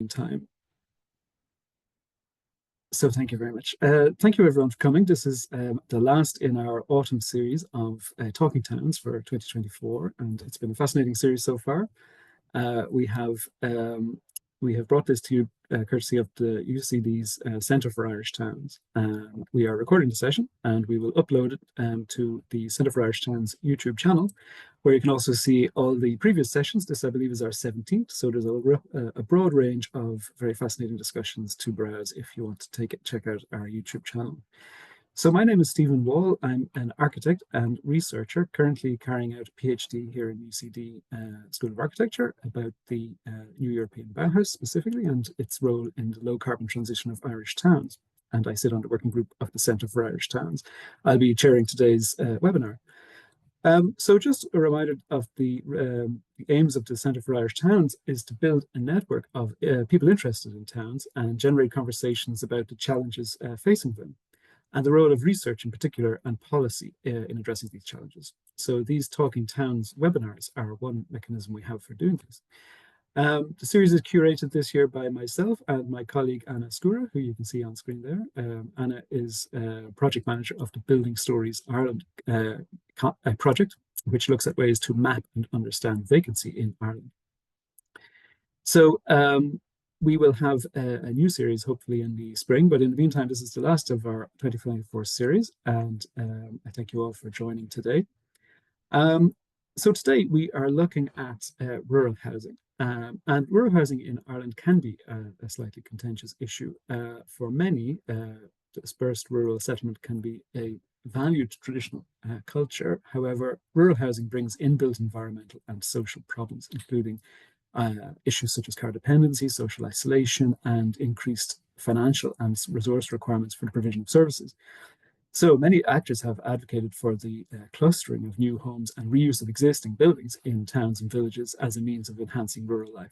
time. So thank you very much. Thank you everyone for coming. This is the last in our autumn series of Talking Towns for 2024, and it's been a fascinating series so far. We have brought this to you courtesy of the UCD's Centre for Irish Towns. We are recording the session and we will upload it to the Centre for Irish Towns YouTube channel, where you can also see all the previous sessions. This, I believe, is our 17th, so there's a broad range of very fascinating discussions to browse if you want to check out our YouTube channel. So my name is Stephen Wall. I'm an architect and researcher currently carrying out a PhD here in UCD School of Architecture about the New European Bauhaus specifically and its role in the low carbon transition of Irish towns. And I sit on the working group of the Centre for Irish Towns. I'll be chairing today's webinar. So just a reminder of the aims of the Centre for Irish Towns is to build a network of people interested in towns and generate conversations about the challenges facing them, and the role of research in particular and policy in addressing these challenges. So these Talking Towns webinars are one mechanism we have for doing this. The series is curated this year by myself and my colleague Anna Skura, who you can see on screen there. Anna is project manager of the Building Stories Ireland project, which looks at ways to map and understand vacancy in Ireland. So we will have a new series hopefully in the spring, but in the meantime, this is the last of our 2024 series, and I thank you all for joining today. So today we are looking at rural housing, and rural housing in Ireland can be a slightly contentious issue. For many, dispersed rural settlement can be a valued traditional culture. However, rural housing brings inbuilt environmental and social problems, including issues such as car dependency, social isolation, and increased financial and resource requirements for the provision of services. So many actors have advocated for the clustering of new homes and reuse of existing buildings in towns and villages as a means of enhancing rural life,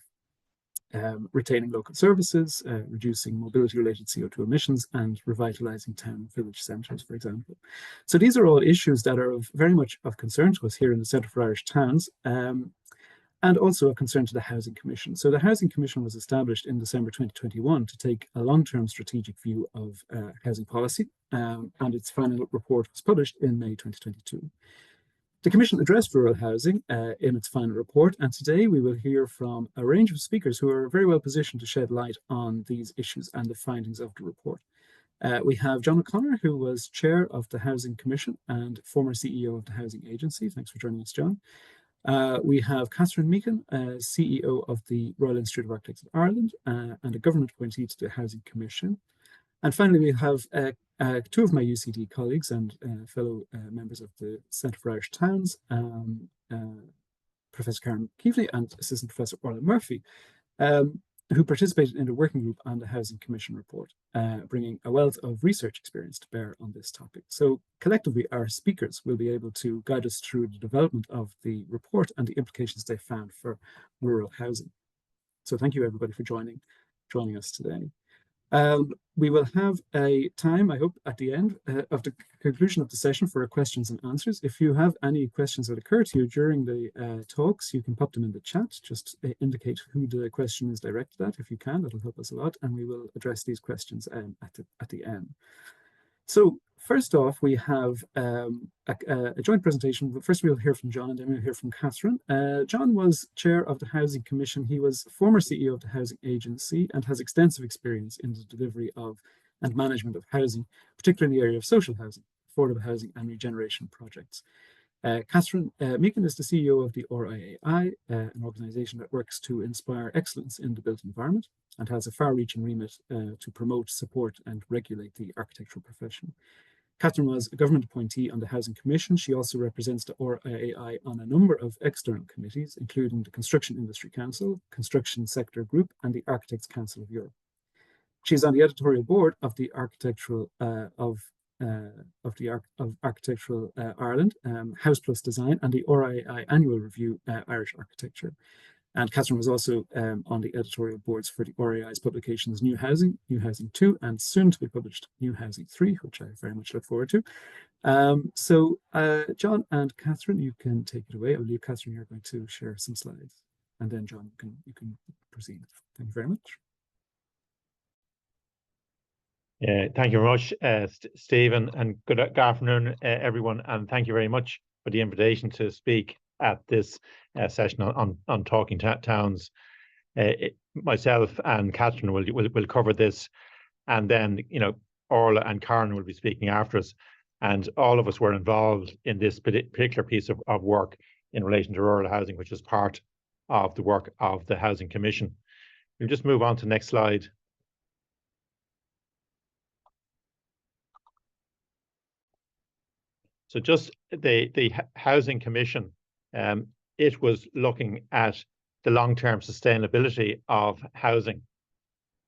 retaining local services, reducing mobility-related CO2 emissions, and revitalizing town and village centres, for example. So these are all issues that are very much of concern to us here in the Centre for Irish Towns, and also a concern to the Housing Commission. So the Housing Commission was established in December 2021 to take a long-term strategic view of housing policy, and its final report was published in May 2022. The Commission addressed rural housing in its final report, and today we will hear from a range of speakers who are very well positioned to shed light on these issues and the findings of the report. We have John O'Connor, who was chair of the Housing Commission and former CEO of the Housing Agency. Thanks for joining us, John. We have Kathryn, CEO of the Royal Institute of Architects of Ireland and a government appointee to the Housing Commission. And finally, we have two of my UCD colleagues and fellow members of the Centre for Irish Towns, Professor Keaveney and Assistant Professor Orla Murphy, who participated in a working group on the Housing Commission report, bringing a wealth of research experience to bear on this topic. So collectively, our speakers will be able to guide us through the development of the report and the implications they found for rural housing. So thank you everybody for joining us today. We will have a time, I hope, at the end of the conclusion of the session for questions and answers. If you have any questions that occur to you during the talks, you can pop them in the chat. Just indicate who the question is directed at if you can. That'll help us a lot, and we will address these questions at the end. So first off, we have a joint presentation. First, we'll hear from John, and then we'll hear from Kathryn. John was chair of the Housing Commission. He was former CEO of the Housing Agency and has extensive experience in the delivery of and management of housing, particularly in the area of social housing, affordable housing, and regeneration projects. Kathryn Meghen is the CEO of the RIAI, an organisation that works to inspire excellence in the built environment and has a far-reaching remit to promote, support and regulate the architectural profession. Kathryn was a government appointee on the Housing Commission. She also represents the RIAI on a number of external committees, including the Construction Industry Council, Construction Sector Group and the Architects Council of Europe. She is on the editorial board of the Architectural Architectural Ireland, House Plus Design, and the RIAI Annual Review Irish Architecture. And Kathryn was also on the editorial boards for the RIAI's publications New Housing, New Housing 2, and soon to be published New Housing 3, which I very much look forward to. So John and Kathryn, you can take it away. I believe, Kathryn, you're going to share some slides. And then, John, you can proceed. Thank you very much. Thank you very much, Stephen, and good afternoon, everyone, and thank you very much for the invitation to speak at this session on Talking Towns. Myself and Kathryn will cover this, and then Orla and Karen will be speaking after us, and all of us were involved in this particular piece of work in relation to rural housing, which is part of the work of the Housing Commission. We'll just move on to the next slide. So just the Housing Commission, it was looking at the long-term sustainability of housing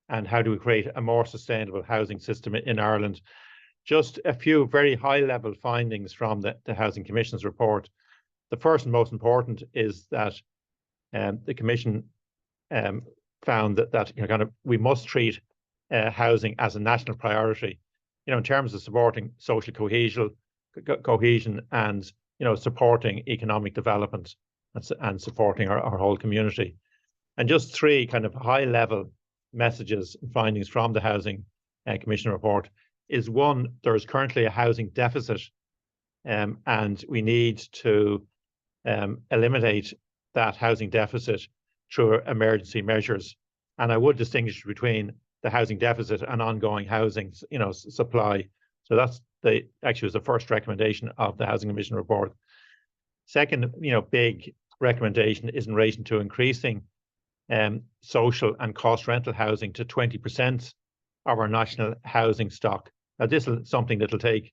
and how do we create a more sustainable housing system in Ireland. Just a few very high-level findings from the Housing Commission's report. The first and most important is that the Commission found that we must treat housing as a national priority, in terms of supporting social cohesion and supporting economic development and supporting our whole community. And just three kind of high level messages and findings from the Housing Commission report is: one, there is currently a housing deficit, and we need to eliminate that housing deficit through emergency measures. And I would distinguish between the housing deficit and ongoing housing supply. So that's actually was the first recommendation of the Housing Commission report. Second, big recommendation is in relation to increasing social and cost rental housing to 20% of our national housing stock. Now, this is something that'll take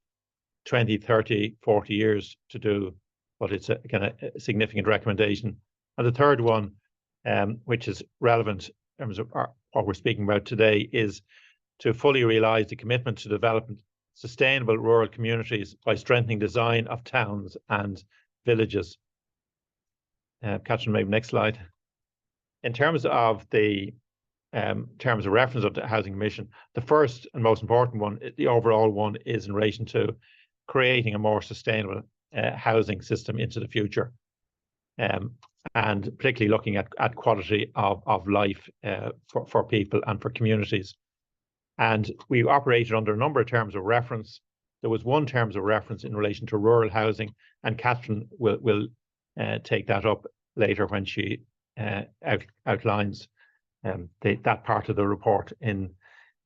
20, 30, 40 years to do, but it's a kind of significant recommendation. And the third one, which is relevant in terms of what we're speaking about today, is to fully realise the commitment to developing sustainable rural communities by strengthening design of towns and villages. Kathryn, maybe next slide. In terms of the terms of reference of the Housing Commission, the first and most important one, the overall one, is in relation to creating a more sustainable housing system into the future, and particularly looking at quality of life for people and for communities. And we operated under a number of terms of reference. There was one terms of reference in relation to rural housing, and Kathryn will take that up later when she outlines that part of the report in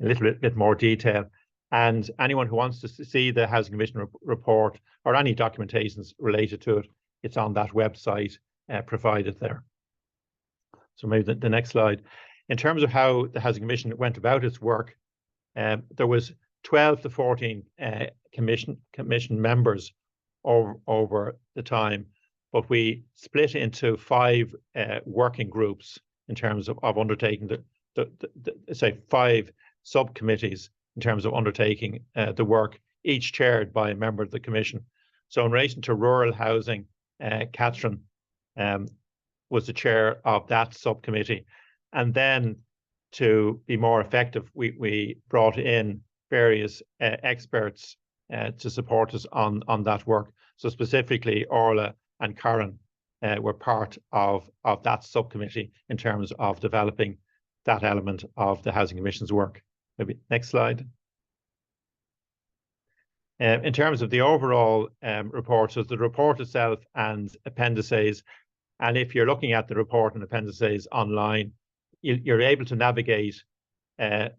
a little bit more detail. And anyone who wants to see the Housing Commission report or any documentations related to it, it's on that website provided there. So maybe the next slide. In terms of how the Housing Commission went about its work, there was 12 to 14 commission members over the time, but we split into 5 working groups in terms of undertaking say 5 subcommittees in terms of undertaking the work, each chaired by a member of the Commission. So in relation to rural housing, Kathryn was the chair of that subcommittee. And then to be more effective, we brought in various experts to support us on that work. So specifically, Orla and Karen were part of that subcommittee in terms of developing that element of the Housing Commission's work. Maybe next slide. In terms of the overall report, so the report itself and appendices, and if you're looking at the report and appendices online, you're able to navigate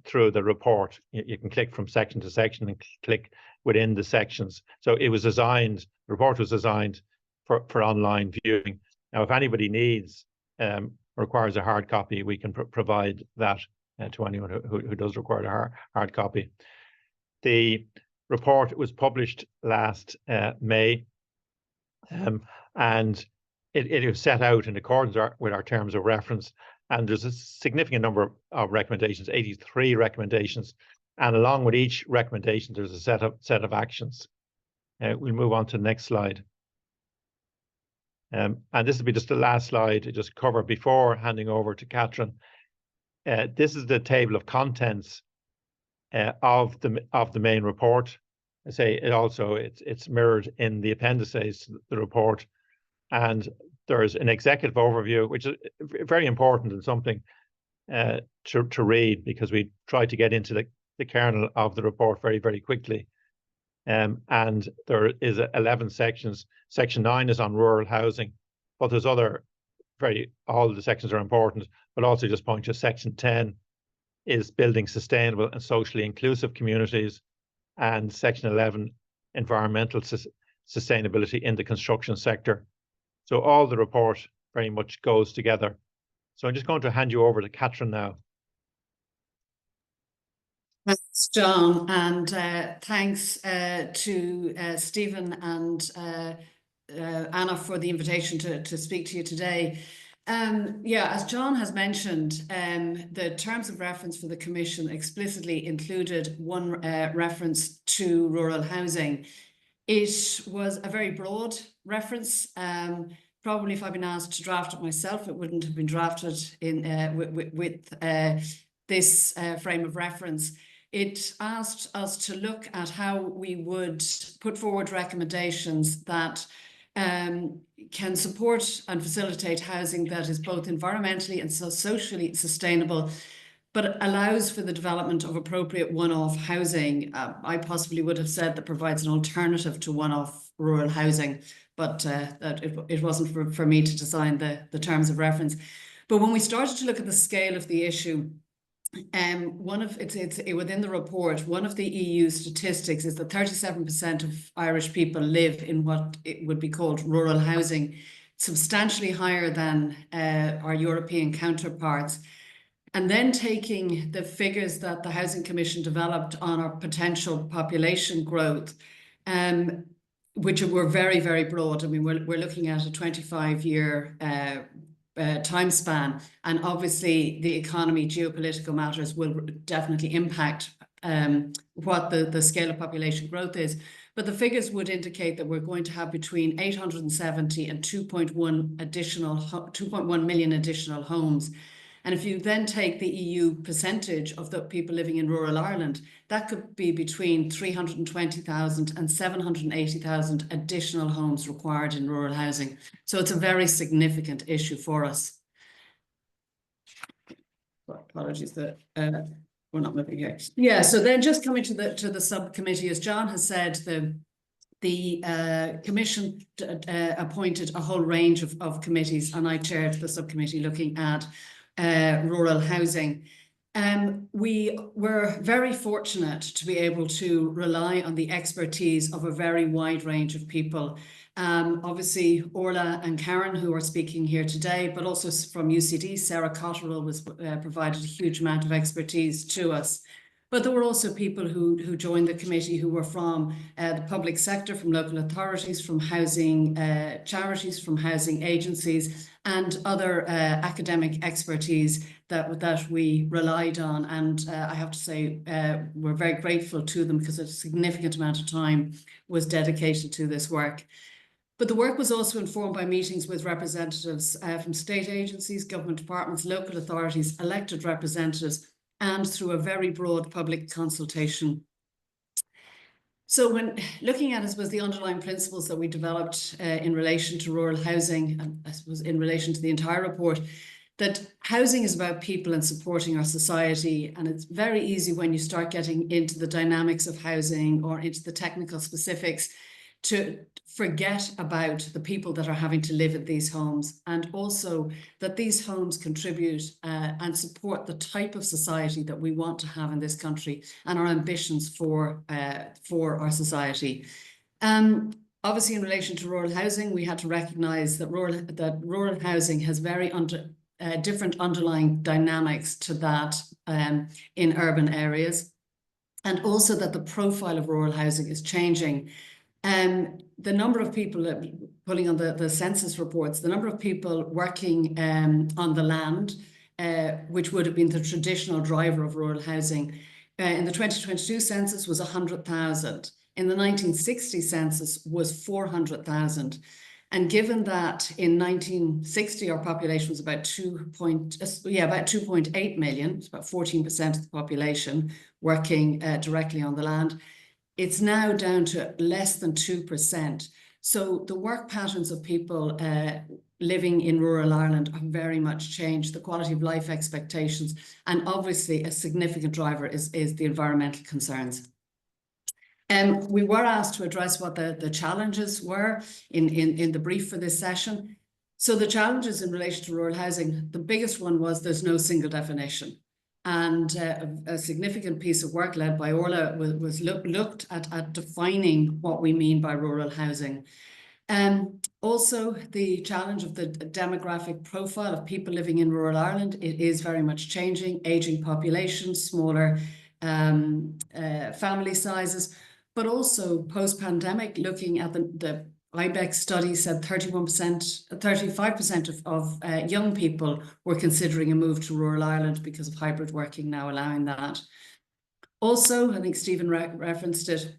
through the report. You can click from section to section and click within the sections. So it was designed, the report was designed for online viewing. Now, if anybody needs, requires a hard copy, we can provide that to anyone who does require a hard copy. The report was published last May, and it was set out in accordance with our terms of reference. And there's a significant number of recommendations, 83 recommendations. And along with each recommendation, there's a set of actions. We'll move on to the next slide. And this will be just the last slide to just cover before handing over to Kathryn. This is the table of contents of the main report. I say it also, it's mirrored in the appendices to the report. And there's an executive overview, which is very important and something to read, because we try to get into the kernel of the report very, very quickly. And there is 11 sections. Section 9 is on rural housing, but there's other all the sections are important, but also just point to section 10 is building sustainable and socially inclusive communities, and section 11, environmental sustainability in the construction sector. So all the report very much goes together. So I'm just going to hand you over to Kathryn now. Thanks, John, and thanks to Stephen and Anna for the invitation to speak to you today. Yeah, as John has mentioned, the terms of reference for the Commission explicitly included one reference to rural housing. It was a very broad reference. Probably if I'd been asked to draft it myself, it wouldn't have been drafted in with this frame of reference. It asked us to look at how we would put forward recommendations that can support and facilitate housing that is both environmentally and socially sustainable, but allows for the development of appropriate one-off housing. I possibly would have said that provides an alternative to one-off rural housing, but that it wasn't for me to design the terms of reference. But when we started to look at the scale of the issue, within the report, one of the EU statistics is that 37% of Irish people live in what it would be called rural housing, substantially higher than our European counterparts. And then taking the figures that the Housing Commission developed on our potential population growth, which were very, very broad. I mean, we're looking at a 25-year time span, and obviously the economy, geopolitical matters will definitely impact what the scale of population growth is. But the figures would indicate that we're going to have between 870 and 2.1 million additional homes. And if you then take the EU percentage of the people living in rural Ireland, that could be between 320,000 and 780,000 additional homes required in rural housing. So it's a very significant issue for us. Apologies that we're not moving here. Yeah, so then just coming to the subcommittee, as John has said, the Commission appointed a whole range of committees, and I chaired the subcommittee looking at rural housing. We were very fortunate to be able to rely on the expertise of a very wide range of people. Obviously, Orla and Karen, who are speaking here today, but also from UCD, Sarah Cotterill provided a huge amount of expertise to us. But there were also people who joined the committee who were from the public sector, from local authorities, from housing charities, from housing agencies, and other academic expertise that we relied on. And I have to say, we're very grateful to them because a significant amount of time was dedicated to this work. But the work was also informed by meetings with representatives from state agencies, government departments, local authorities, elected representatives, and through a very broad public consultation. So when looking at, I suppose, the underlying principles that we developed in relation to rural housing, and I suppose in relation to the entire report, that housing is about people and supporting our society. And it's very easy when you start getting into the dynamics of housing or into the technical specifics to forget about the people that are having to live in these homes, and also that these homes contribute and support the type of society that we want to have in this country and our ambitions for our society. Obviously, in relation to rural housing, we had to recognise that rural housing has very different underlying dynamics to that in urban areas, and also that the profile of rural housing is changing. The number of people, pulling on the census reports, the number of people working on the land, which would have been the traditional driver of rural housing, in the 2022 census was 100,000. In the 1960 census was 400,000. And given that in 1960 our population was about 2.8 million, it's about 14% of the population working directly on the land. It's now down to less than 2%. So the work patterns of people living in rural Ireland have very much changed, the quality of life expectations, and obviously a significant driver is the environmental concerns. We were asked to address what the challenges were in the brief for this session. So the challenges in relation to rural housing, the biggest one was there's no single definition. And a significant piece of work led by Orla was looked at defining what we mean by rural housing. Also, the challenge of the demographic profile of people living in rural Ireland, it is very much changing, aging population, smaller family sizes, but also post-pandemic, looking at the IBEX study said 35% of young people were considering a move to rural Ireland because of hybrid working now allowing that. Also, I think Stephen referenced it,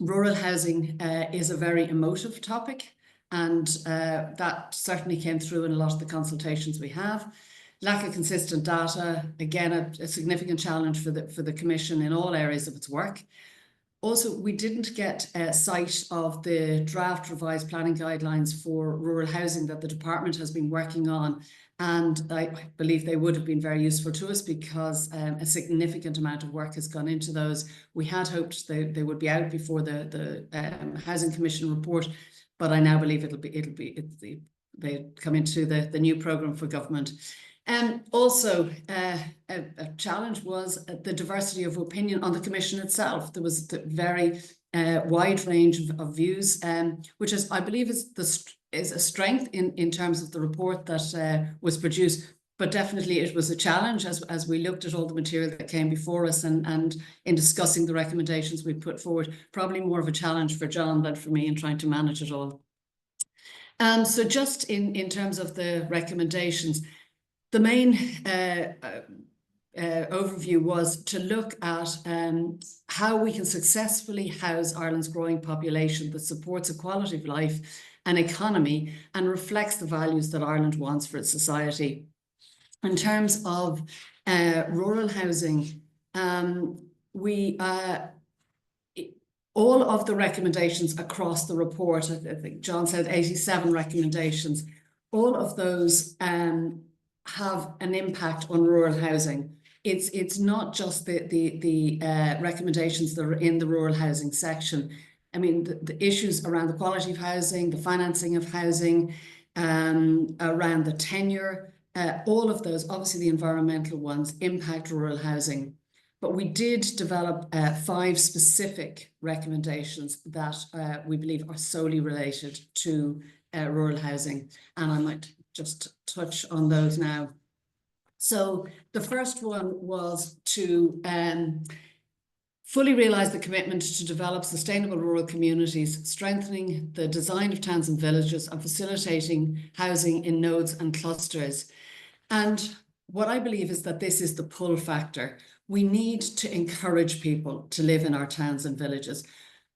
rural housing is a very emotive topic, and that certainly came through in a lot of the consultations we have. Lack of consistent data, again, a significant challenge for the Commission in all areas of its work. Also, we didn't get sight of the draft revised planning guidelines for rural housing that the department has been working on. And I believe they would have been very useful to us because a significant amount of work has gone into those. We had hoped they would be out before the Housing Commission report, but I now believe they come into the new programme for government. Also, a challenge was the diversity of opinion on the Commission itself. There was a very wide range of views, which is, I believe, is a strength in terms of the report that was produced. But definitely it was a challenge as we looked at all the material that came before us and in discussing the recommendations we put forward, probably more of a challenge for John than for me in trying to manage it all. So just in terms of the recommendations, the main overview was to look at how we can successfully house Ireland's growing population that supports a quality of life and economy and reflects the values that Ireland wants for its society. In terms of rural housing, all of the recommendations across the report, I think John said 87 recommendations, all of those have an impact on rural housing. It's not just the recommendations that are in the rural housing section. I mean, the issues around the quality of housing, the financing of housing, around the tenure, all of those, obviously the environmental ones, impact rural housing. But we did develop 5 specific recommendations that we believe are solely related to rural housing. And I might just touch on those now. So the first one was to fully realise the commitment to develop sustainable rural communities, strengthening the design of towns and villages and facilitating housing in nodes and clusters. And what I believe is that this is the pull factor. We need to encourage people to live in our towns and villages.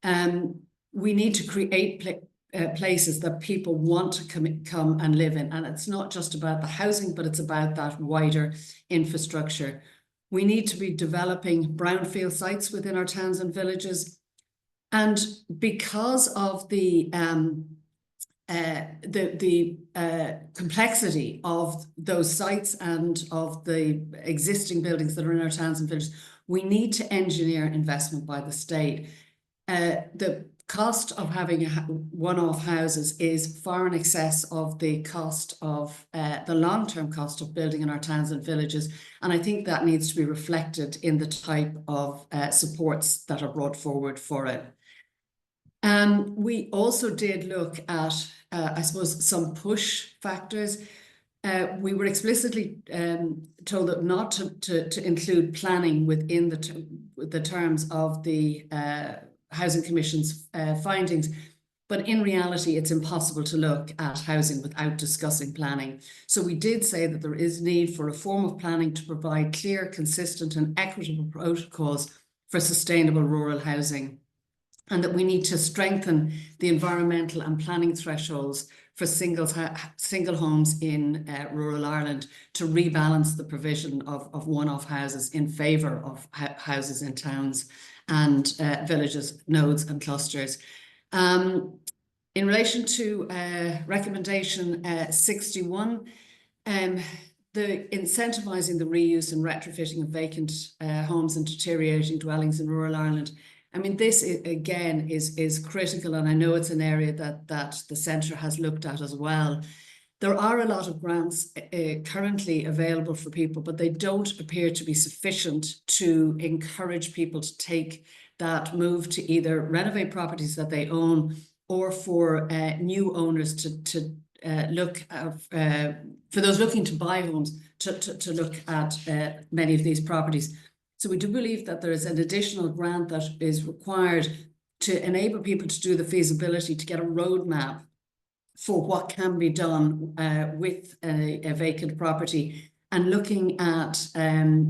We need to create places that people want to come and live in. And it's not just about the housing, but it's about that wider infrastructure. We need to be developing brownfield sites within our towns and villages. And because of the complexity of those sites and of the existing buildings that are in our towns and villages, we need to engineer investment by the state. The cost of having one-off houses is far in excess of the cost of the long-term cost of building in our towns and villages. And I think that needs to be reflected in the type of supports that are brought forward for it. We also did look at, I suppose, some push factors. We were explicitly told that not to include planning within the terms of the Housing Commission's findings, but in reality, it's impossible to look at housing without discussing planning. So we did say that there is need for a form of planning to provide clear, consistent and equitable protocols for sustainable rural housing, and that we need to strengthen the environmental and planning thresholds for single homes in rural Ireland to rebalance the provision of one-off houses in favour of houses in towns and villages, nodes and clusters. In relation to recommendation 61, the incentivizing the reuse and retrofitting of vacant homes and deteriorating dwellings in rural Ireland. I mean, this again is critical, and I know it's an area that the centre has looked at as well. There are a lot of grants currently available for people, but they don't appear to be sufficient to encourage people to take that move to either renovate properties that they own, or for new owners to look at, for those looking to buy homes, to look at many of these properties. So we do believe that there is an additional grant that is required to enable people to do the feasibility, to get a roadmap for what can be done with a vacant property, and looking at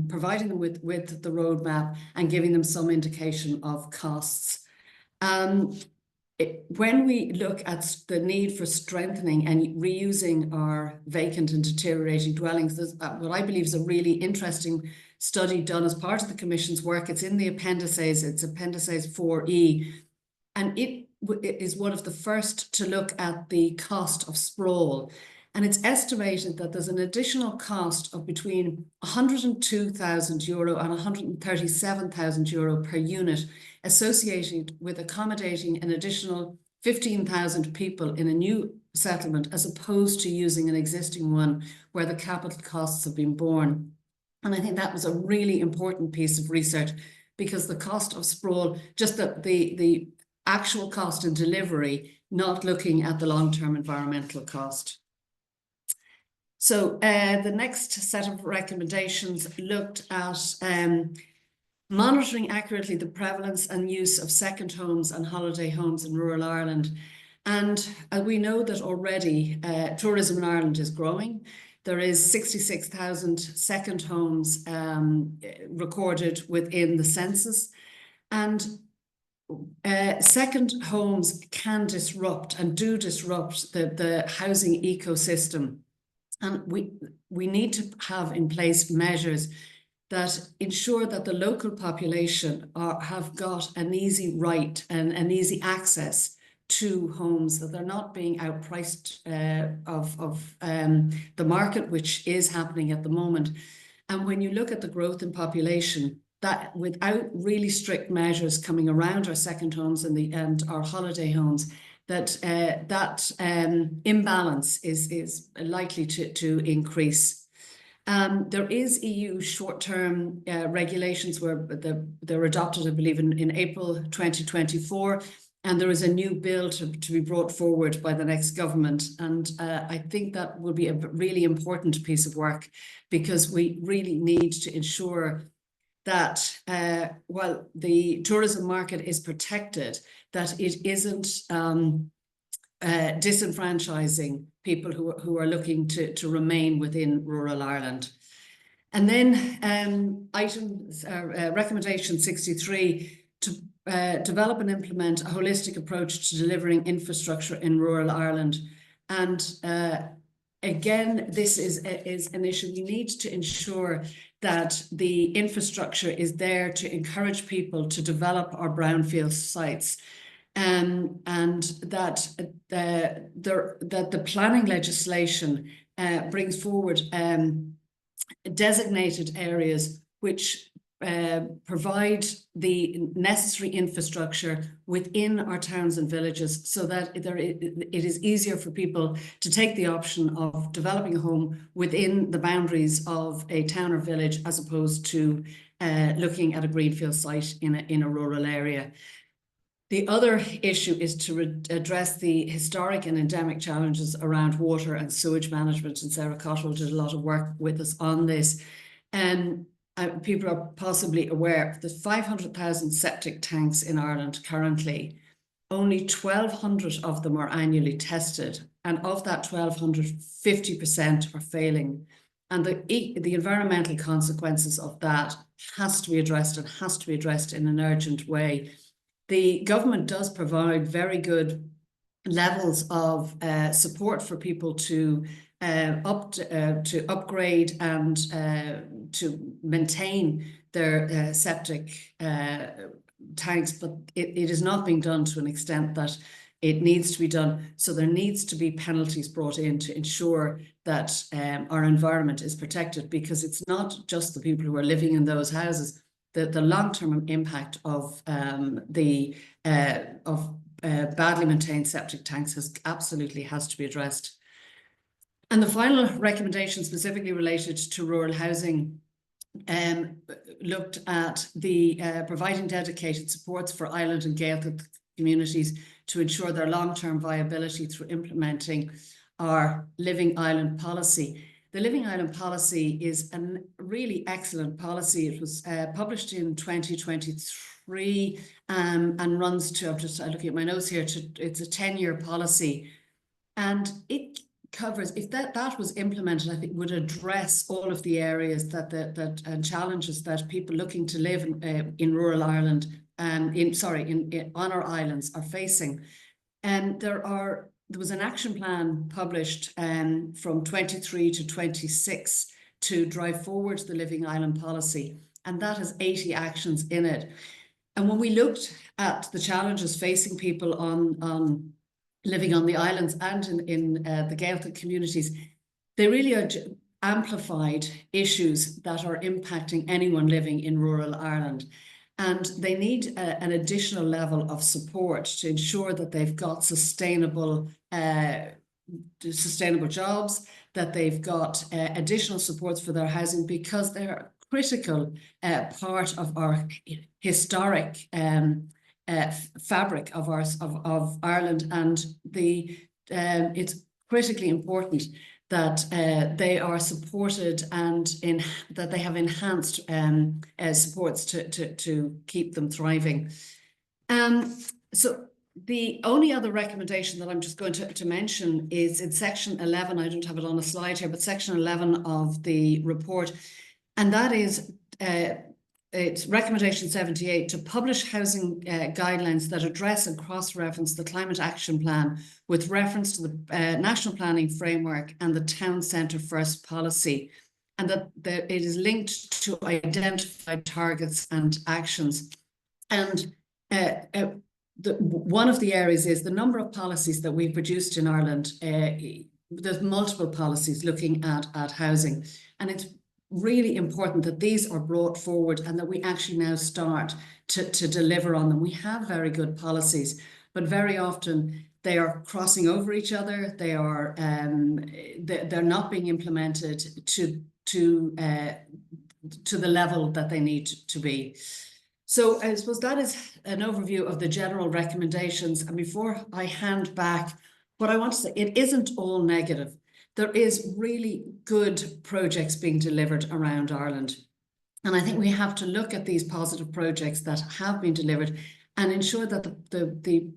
providing them with the roadmap and giving them some indication of costs. When we look at the need for strengthening and reusing our vacant and deteriorating dwellings, there's what I believe is a really interesting study done as part of the Commission's work. It's in the appendices, it's appendices 4E, and it is one of the first to look at the cost of sprawl. And it's estimated that there's an additional cost of between €102,000 and €137,000 per unit associated with accommodating an additional 15,000 people in a new settlement, as opposed to using an existing one where the capital costs have been borne. And I think that was a really important piece of research, because the cost of sprawl, just the actual cost in delivery, not looking at the long-term environmental cost. So the next set of recommendations looked at monitoring accurately the prevalence and use of second homes and holiday homes in rural Ireland. And we know that already tourism in Ireland is growing. There is 66,000 second homes recorded within the census. And second homes can disrupt and do disrupt the housing ecosystem. And we need to have in place measures that ensure that the local population have got an easy right and an easy access to homes, that they're not being outpriced of the market, which is happening at the moment. And when you look at the growth in population, that without really strict measures coming around our second homes and our holiday homes, that imbalance is likely to increase. There is EU short-term regulations where they're adopted, I believe, in April 2024, and there is a new bill to be brought forward by the next government. And I think that will be a really important piece of work, because we really need to ensure that while the tourism market is protected, that it isn't disenfranchising people who are looking to remain within rural Ireland. And then recommendation 63, to develop and implement a holistic approach to delivering infrastructure in rural Ireland. And again, this is an issue. We need to ensure that the infrastructure is there to encourage people to develop our brownfield sites. And that the planning legislation brings forward designated areas which provide the necessary infrastructure within our towns and villages, so that it is easier for people to take the option of developing a home within the boundaries of a town or village, as opposed to looking at a greenfield site in a rural area. The other issue is to address the historic and endemic challenges around water and sewage management, and Sarah Cottrell did a lot of work with us on this. And people are possibly aware that 500,000 septic tanks in Ireland currently, only 1,200 of them are annually tested. And of that 1,200, 50% are failing. And the environmental consequences of that has to be addressed, and has to be addressed in an urgent way. The government does provide very good levels of support for people to upgrade and to maintain their septic tanks, but it is not being done to an extent that It needs to be done. So there needs to be penalties brought in to ensure that our environment is protected, because it's not just the people who are living in those houses. The long-term impact of badly maintained septic tanks absolutely has to be addressed. And the final recommendation, specifically related to rural housing, looked at the providing dedicated supports for island and Gaelic communities to ensure their long-term viability through implementing our Living Island policy. The Living Island policy is a really excellent policy. It was published in 2023 and runs to, I'm just looking at my notes here, it's a 10-year policy. And it covers, if that was implemented, I think would address all of the areas and challenges that people looking to live in rural Ireland on our islands are facing. And there was an action plan published from 23 to 26 to drive forward the Living Island policy, and that has 80 actions in it. And when we looked at the challenges facing people on living on the islands and in the Gaelic communities, they really are amplified issues that are impacting anyone living in rural Ireland. And they need an additional level of support to ensure that they've got sustainable jobs, that they've got additional supports for their housing, because they're a critical part of our historic fabric of Ireland, and it's critically important that they are supported and that they have enhanced supports to keep them thriving. So the only other recommendation that I'm just going to mention is in section 11. I don't have it on a slide here, but section 11 of the report, and that is it's recommendation 78 to publish housing guidelines that address and cross-reference the Climate Action Plan with reference to the National Planning Framework and the Town Centre First policy, and that it is linked to identified targets and actions. And one of the areas is the number of policies that we've produced in Ireland. There's multiple policies looking at housing, and it's really important that these are brought forward and that we actually now start to deliver on them. We have very good policies, but very often they are crossing over each other. They are they're not being implemented to the level that they need to be. So I suppose that is an overview of the general recommendations. And before I hand back, what I want to say, it isn't all negative. There is really good projects being delivered around Ireland. And I think we have to look at these positive projects that have been delivered and ensure that the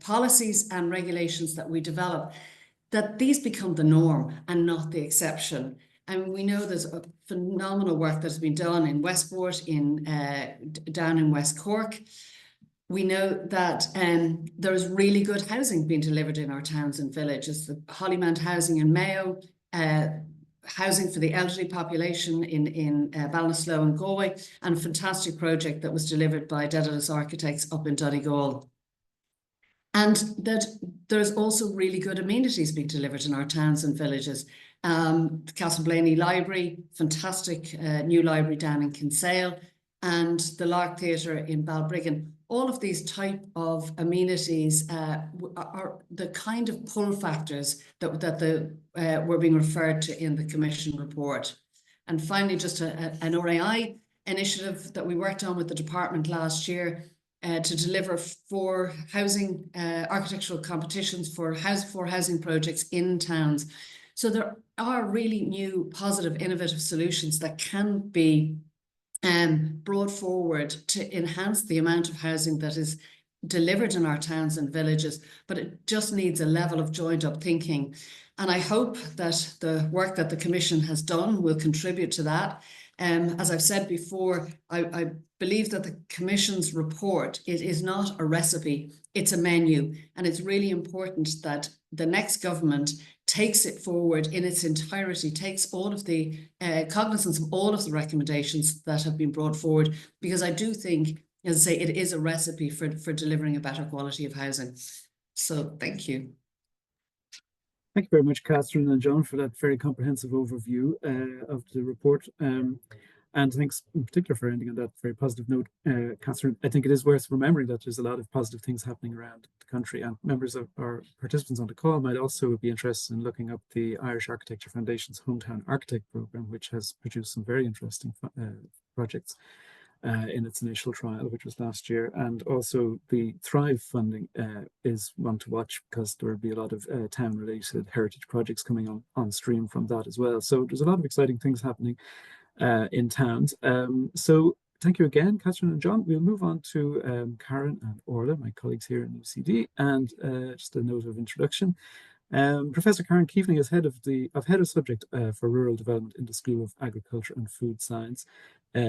policies and regulations that we develop, that these become the norm and not the exception. And we know there's a phenomenal work that's been done in Westport, down in West Cork. We know that there's really good housing being delivered in our towns and villages. The Hollymount housing in Mayo, housing for the elderly population in Ballinasloe and Galway, and a fantastic project that was delivered by Daedalus Architects up in Donegal. And that there's also really good amenities being delivered in our towns and villages. The Castleblaney Library, fantastic new library down in Kinsale, and the Lark Theatre in Balbriggan. All of these type of amenities are the kind of pull factors that were being referred to in the Commission report. And finally, just an RAI initiative that we worked on with the department last year to deliver 4 housing architectural competitions for housing projects in towns. So there are really new, positive, innovative solutions that can be brought forward to enhance the amount of housing that is delivered in our towns and villages, but it just needs a level of joined up thinking. And I hope that the work that the Commission has done will contribute to that. As I've said before, I believe that the Commission's report, it is not a recipe, it's a menu. And it's really important that the next government takes it forward in its entirety, takes all of the cognizance of all of the recommendations that have been brought forward, because I do think as I say, it is a recipe for delivering a better quality of housing. So thank you. Thank you very much, Kathryn and John, for that very comprehensive overview of the report. And thanks in particular for ending on that very positive note, Kathryn. I think it is worth remembering that there's a lot of positive things happening around the country, and members of our participants on the call might also be interested in looking up the Irish Architecture Foundation's Hometown Architect Programme, which has produced some very interesting projects in its initial trial, which was last year. And also the Thrive funding is one to watch, because there will be a lot of town-related heritage projects coming on stream from that as well. So there's a lot of exciting things happening in towns. So thank you again, Kathryn and John. We'll move on to Karen and Orla, my colleagues here in UCD, and just a note of introduction. Professor Karen Keaveney is head of subject for rural development in the School of Agriculture and Food Science.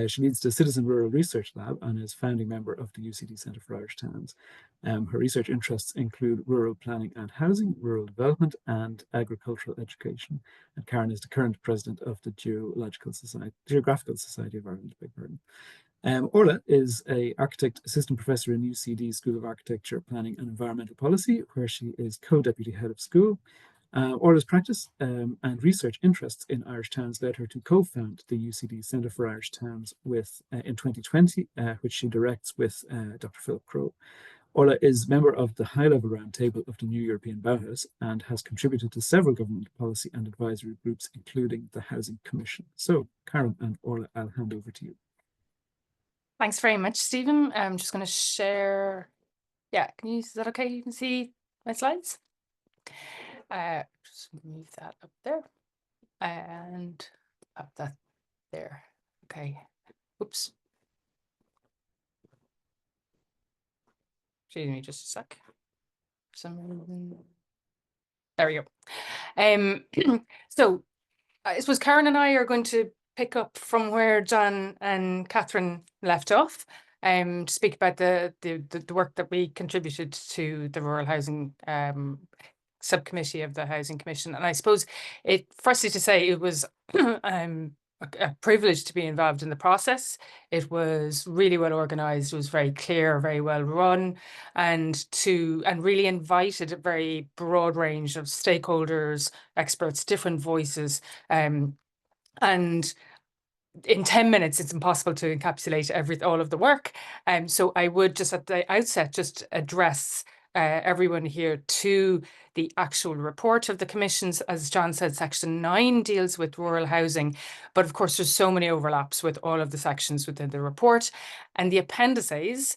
She leads the Citizen Rural Research Lab and is founding member of the UCD Centre for Irish Towns. Her research interests include rural planning and housing, rural development, and agricultural education. And Karen is the current president of the Geographical Society of Ireland. Orla is an architect assistant professor in UCD School of Architecture, Planning and Environmental Policy, where she is co-deputy head of school. Orla's practice and research interests in Irish towns led her to co-found the UCD Centre for Irish Towns in 2020, which she directs with Dr. Philip Crowe. Orla is member of the high-level roundtable of the New European Bauhaus and has contributed to several government policy and advisory groups, including the Housing Commission. So, Karen and Orla, I'll hand over to you. Thanks very much, Stephen. I'm just going to share. Yeah, is that okay? You can see my slides. Just move that up there and up that there. Okay. Oops. Excuse me, just a sec. For some reason. There we go. So I suppose Karen and I are going to pick up from where John and Kathryn left off, to speak about the work that we contributed to the Rural Housing Subcommittee of the Housing Commission. And I suppose firstly to say it was a privilege to be involved in the process. It was really well organised, it was very clear, very well run, and really invited a very broad range of stakeholders, experts, different voices, and in 10 minutes, it's impossible to encapsulate all of the work. So I would just at the outset just address everyone here to the actual report of the commissions. As John said, section 9 deals with rural housing, but of course there's so many overlaps with all of the sections within the report. And the appendices,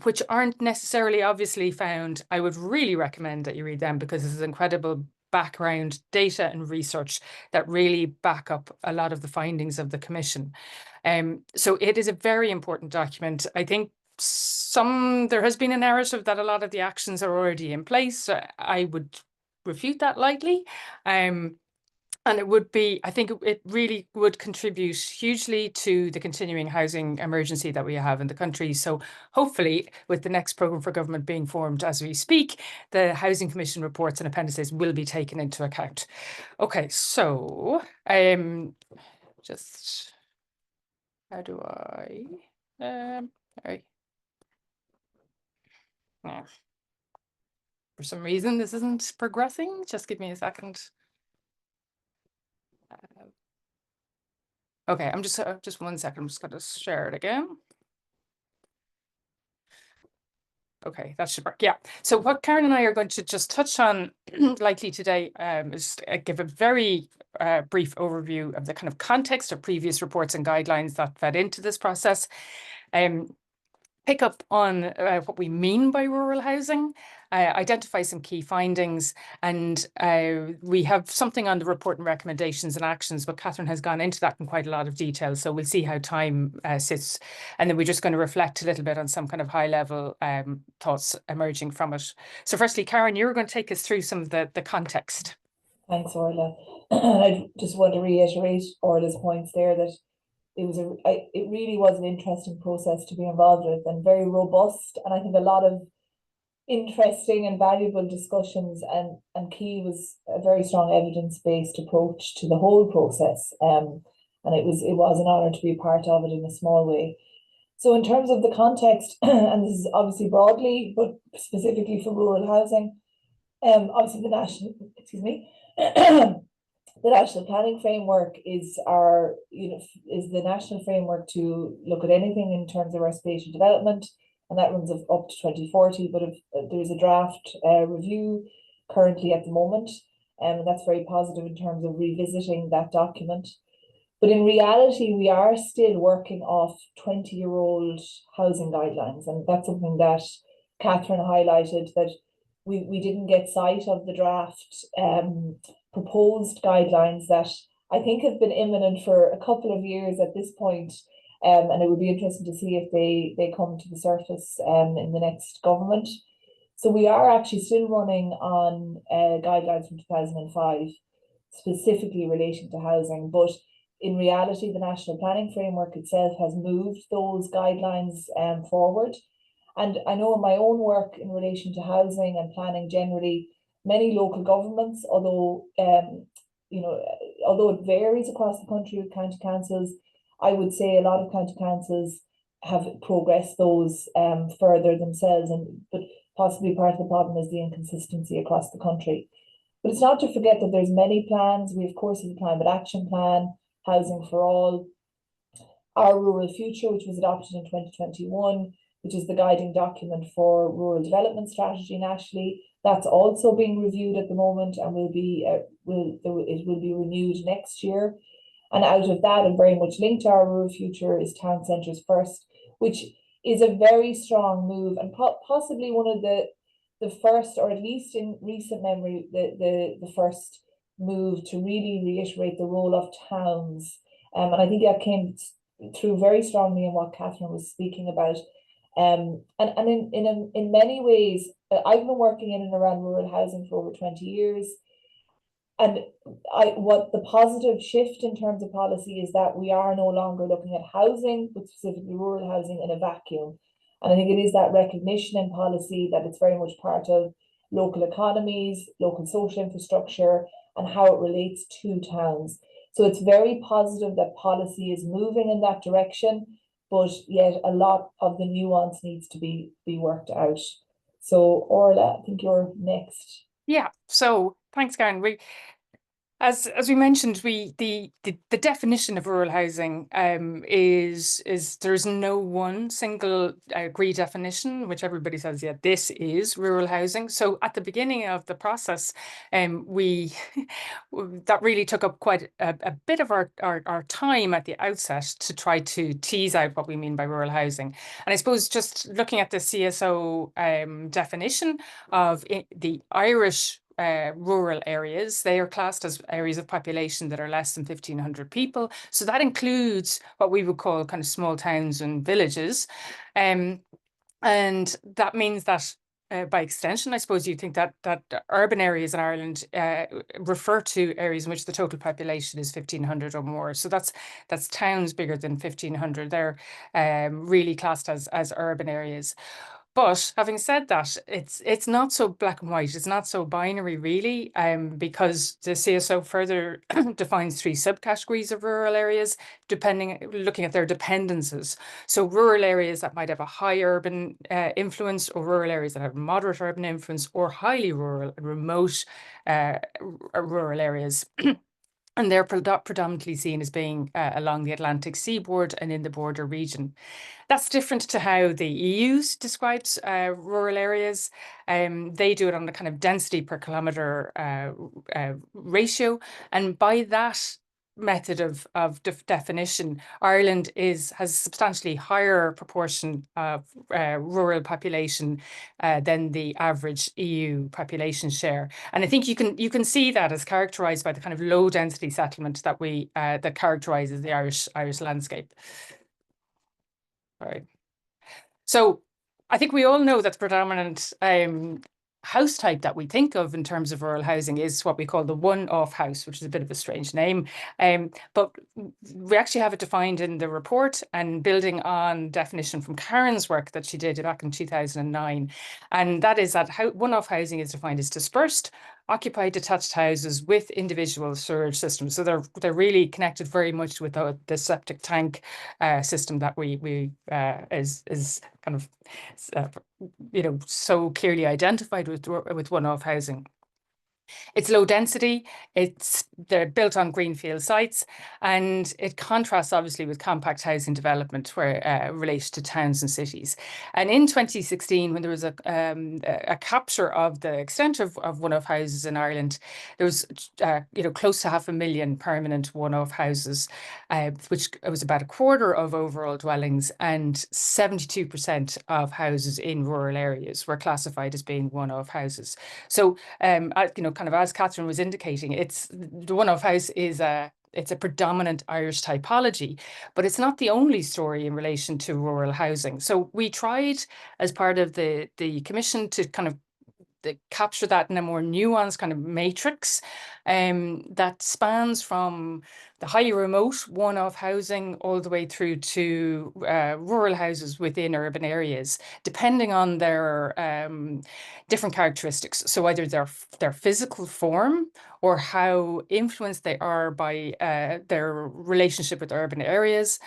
which aren't necessarily obviously found, I would really recommend that you read them, because this is incredible background data and research that really back up a lot of the findings of the commission. So it is a very important document. I think there has been a narrative that a lot of the actions are already in place. I would refute that lightly. And it would be, I think it really would contribute hugely to the continuing housing emergency that we have in the country. So hopefully with the next programme for government being formed as we speak, the Housing Commission reports and appendices will be taken into account. Okay, so just, how do I, sorry. No. For some reason, this isn't progressing. Just give me a second. Okay, I'm just 1 second. I'm just going to share it again. Okay, that should work. Yeah. So what Karen and I are going to just touch on likely today is give a very brief overview of the kind of context of previous reports and guidelines that fed into this process. Pick up on what we mean by rural housing, identify some key findings, and we have something on the report and recommendations and actions, but Kathryn has gone into that in quite a lot of detail, so we'll see how time sits, and then we're just going to reflect a little bit on some kind of high-level thoughts emerging from it. So firstly, Karen, you're going to take us through some of the context. Thanks, Orla. I just want to reiterate Orla's points there, that it really was an interesting process to be involved with, and very robust, and I think a lot of interesting and valuable discussions, and key was a very strong evidence-based approach to the whole process, and it was an honour to be part of it in a small way. So in terms of the context, and this is obviously broadly, but specifically for rural housing, obviously the national, excuse me, the national planning framework is the national framework to look at anything in terms of our spatial development, and that runs up to 2040. But there's a draft review currently at the moment, and that's very positive in terms of revisiting that document. But in reality, we are still working off 20-year-old housing guidelines. And that's something that Kathryn highlighted, that we didn't get sight of the draft proposed guidelines that I think have been imminent for a couple of years at this point. And it would be interesting to see if they come to the surface in the next government. So we are actually still running on guidelines from 2005, specifically relating to housing. But in reality, the national planning framework itself has moved those guidelines forward. And I know in my own work in relation to housing and planning generally, many local governments, although it varies across the country with county councils, I would say a lot of county councils have progressed those further themselves. But possibly part of the problem is the inconsistency across the country. But it's not to forget that there's many plans. We, of course, have the Climate Action Plan, Housing for All, Our Rural Future, which was adopted in 2021, which is the guiding document for rural development strategy nationally. That's also being reviewed at the moment and it will be renewed next year. And out of that, and very much linked to Our Rural Future, is Town Centres First, which is a very strong move and possibly one of the first, or at least in recent memory, the first move to really reiterate the role of towns. And I think that came through very strongly in what Kathryn was speaking about. And in many ways, I've been working in and around rural housing for over 20 years. And what the positive shift in terms of policy is that we are no longer looking at housing, but specifically rural housing, in a vacuum. And I think it is that recognition in policy that it's very much part of local economies, local social infrastructure, and how it relates to towns. So it's very positive that policy is moving in that direction, but yet a lot of the nuance needs to be worked out. So Orla, I think you're next. Yeah, so thanks, Karen. As we mentioned, the definition of rural housing is there's no one single agreed definition, which everybody says, yeah, this is rural housing. So at the beginning of the process, that really took up quite a bit of our time at the outset to try to tease out what we mean by rural housing. And I suppose just looking at the CSO definition of the Irish rural areas, they are classed as areas of population that are less than 1,500 people. So that includes what we would call kind of small towns and villages. And that means that by extension, I suppose you think that urban areas in Ireland refer to areas in which the total population is 1,500 or more. So that's towns bigger than 1,500. They're really classed as urban areas. But having said that, it's not so black and white. It's not so binary, really, because the CSO further defines 3 subcategories of rural areas, looking at their dependencies. So rural areas that might have a high urban influence, or rural areas that have moderate urban influence, or highly rural and remote rural areas. And they're predominantly seen as being along the Atlantic seaboard and in the border region. That's different to how the EU describes rural areas. They do it on the kind of density per kilometre ratio. And by that method of definition, Ireland has a substantially higher proportion of rural population than the average EU population share. And I think you can see that as characterised by the kind of low density settlement that that characterises the Irish landscape. All right. So I think we all know that the predominant house type that we think of in terms of rural housing is what we call the one-off house, which is a bit of a strange name. But we actually have it defined in the report, and building on definition from Karen's work that she did back in 2009. And that is that one-off housing is defined as dispersed, occupied detached houses with individual sewage systems. So they're really connected very much with the septic tank system that we is kind of so clearly identified with one-off housing. It's low density, they're built on greenfield sites, and it contrasts obviously with compact housing development where related to towns and cities. And in 2016, when there was a capture of the extent of one-off houses in Ireland, there was close to 500,000 permanent one-off houses, which was about a quarter of overall dwellings, and 72% of houses in rural areas were classified as being one-off houses. So kind of as Kathryn was indicating, the one-off house is it's a predominant Irish typology, but it's not the only story in relation to rural housing. So we tried, as part of the commission, to kind of capture that in a more nuanced kind of matrix that spans from the highly remote one-off housing all the way through to rural houses within urban areas, depending on their different characteristics. So either their physical form or how influenced they are by their relationship with urban areas,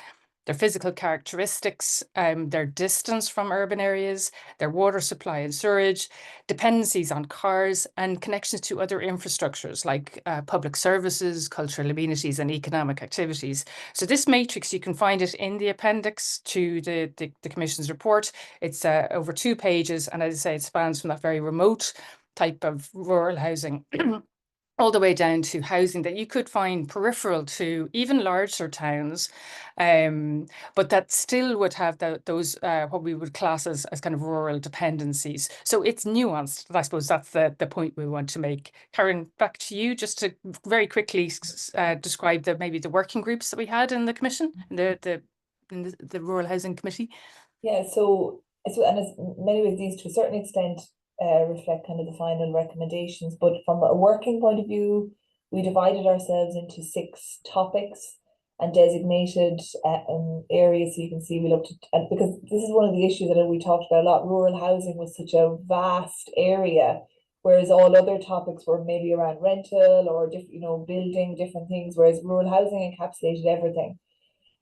their physical characteristics, their distance from urban areas, their water supply and sewerage, dependencies on cars, and connections to other infrastructures like public services, cultural amenities, and economic activities. So this matrix, you can find it in the appendix to the Commission's report. It's over 2 pages, and as I say, it spans from that very remote type of rural housing all the way down to housing that you could find peripheral to even larger towns, but that still would have those what we would class as kind of rural dependencies. So it's nuanced. I suppose that's the point we want to make. Kathryn, back to you, just to very quickly describe maybe the working groups that we had in the commission, in the Rural Housing Committee. Yeah, so and as many of these to a certain extent reflect kind of the final recommendations, but from a working point of view, we divided ourselves into 6 topics and designated areas. So you can see we looked at, because this is one of the issues that we talked about a lot, rural housing was such a vast area, whereas all other topics were maybe around rental or building different things, whereas rural housing encapsulated everything.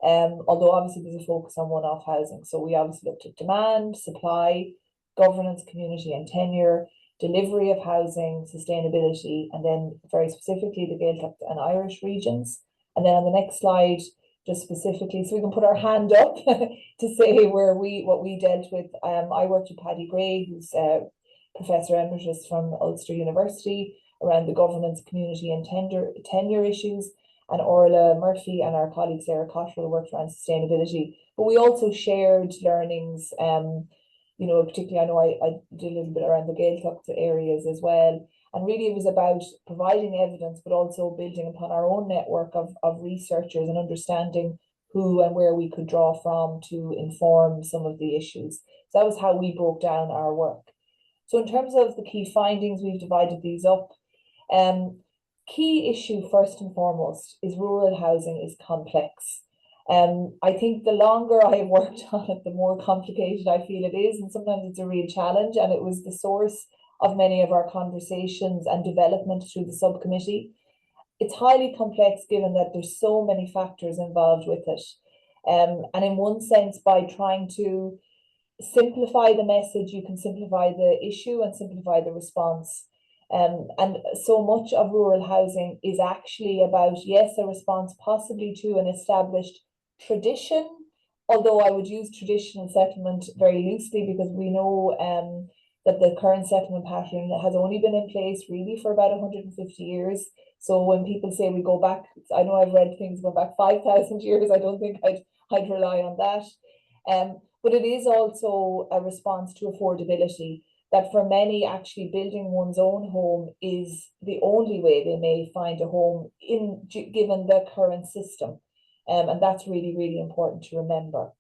Although obviously there's a focus on one-off housing. So we obviously looked at demand, supply, governance, community and tenure, delivery of housing, sustainability, and then very specifically the Gaeltacht and Irish regions. And then on the next slide, just specifically, so we can put our hand up to say what we dealt with. I worked with Paddy Gray, who's Professor Emeritus from Ulster University, around the governance, community and tenure issues. And Orla Murphy and our colleague Sarah Cottrell worked around sustainability. But we also shared learnings, particularly I know I did a little bit around the Gaeltacht areas as well. And really it was about providing evidence, but also building upon our own network of researchers and understanding who and where we could draw from to inform some of the issues. So that was how we broke down our work. So in terms of the key findings, we've divided these up. Key issue first and foremost is rural housing is complex. I think the longer I have worked on it, the more complicated I feel it is, and sometimes it's a real challenge, and it was the source of many of our conversations and development through the subcommittee. It's highly complex given that there's so many factors involved with it. And in one sense, by trying to simplify the message, you can simplify the issue and simplify the response. And so much of rural housing is actually about, yes, a response possibly to an established tradition, although I would use traditional settlement very loosely because we know that the current settlement pattern has only been in place really for about 150 years. So when people say we go back, I know I've read things go back 5,000 years, I don't think I'd rely on that. But it is also a response to affordability, that for many actually building one's own home is the only way they may find a home given the current system. And that's really, really important to remember.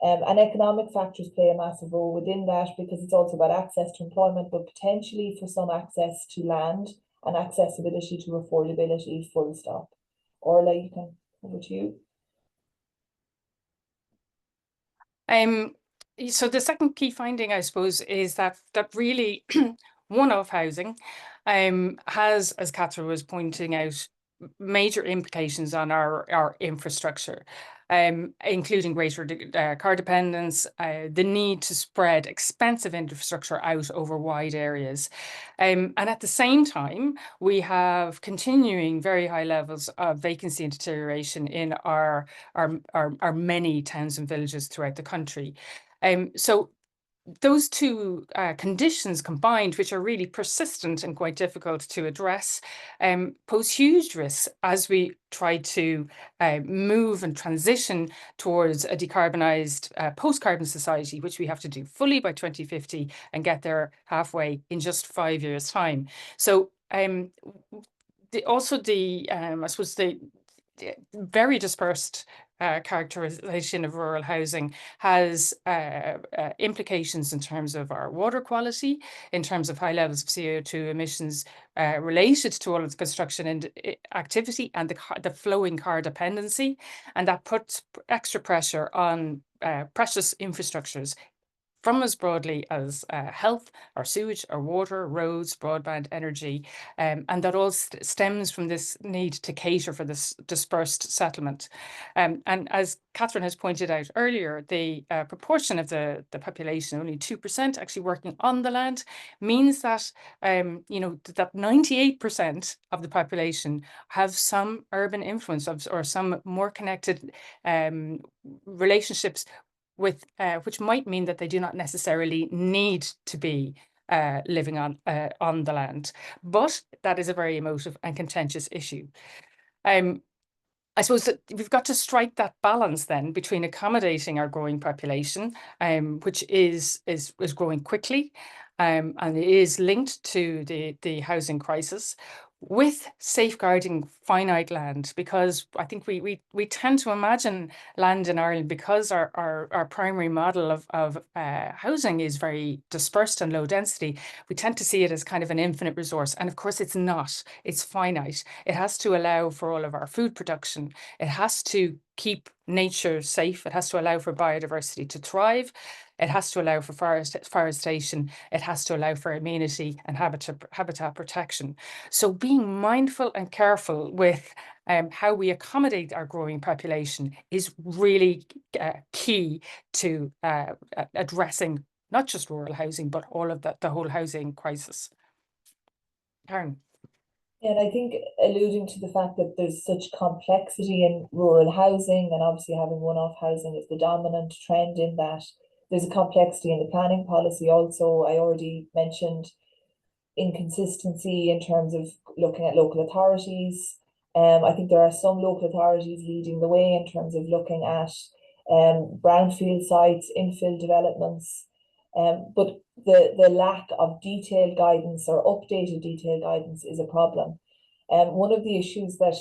And economic factors play a massive role within that because it's also about access to employment, but potentially for some access to land and accessibility to affordability, full stop. Orla, you can, over to you. So the second key finding, I suppose, is that really one-off housing has, as Kathryn was pointing out, major implications on our infrastructure, including greater car dependence, the need to spread expensive infrastructure out over wide areas. And at the same time, we have continuing very high levels of vacancy and deterioration in our many towns and villages throughout the country. So those two conditions combined, which are really persistent and quite difficult to address, pose huge risks as we try to move and transition towards a decarbonised post-carbon society, which we have to do fully by 2050 and get there halfway in just 5 years' time. So I suppose the very dispersed characterization of rural housing has implications in terms of our water quality, in terms of high levels of CO2 emissions related to all of the construction and activity and the flowing car dependency. And that puts extra pressure on precious infrastructures from as broadly as health, our sewage, our water, roads, broadband, energy, and that all stems from this need to cater for this dispersed settlement. And as Kathryn has pointed out earlier, the proportion of the population, only 2% actually working on the land, means that that 98% of the population have some urban influence or some more connected relationships with which might mean that they do not necessarily need to be living on the land. But that is a very emotive and contentious issue. I suppose that we've got to strike that balance then between accommodating our growing population, which is growing quickly, and it is linked to the housing crisis, with safeguarding finite land, because I think we tend to imagine land in Ireland, because our primary model of housing is very dispersed and low density. We tend to see it as kind of an infinite resource, and of course it's not. It's finite. It has to allow for all of our food production. It has to keep nature safe. It has to allow for biodiversity to thrive. It has to allow for forestation. It has to allow for amenity and habitat protection. So being mindful and careful with how we accommodate our growing population is really key to addressing not just rural housing, but all of the whole housing crisis. Karen. And I think alluding to the fact that there's such complexity in rural housing, and obviously having one-off housing is the dominant trend in that, there's a complexity in the planning policy also. I already mentioned inconsistency in terms of looking at local authorities. I think there are some local authorities leading the way in terms of looking at brownfield sites, infill developments, but the lack of detailed guidance or updated detailed guidance is a problem. One of the issues that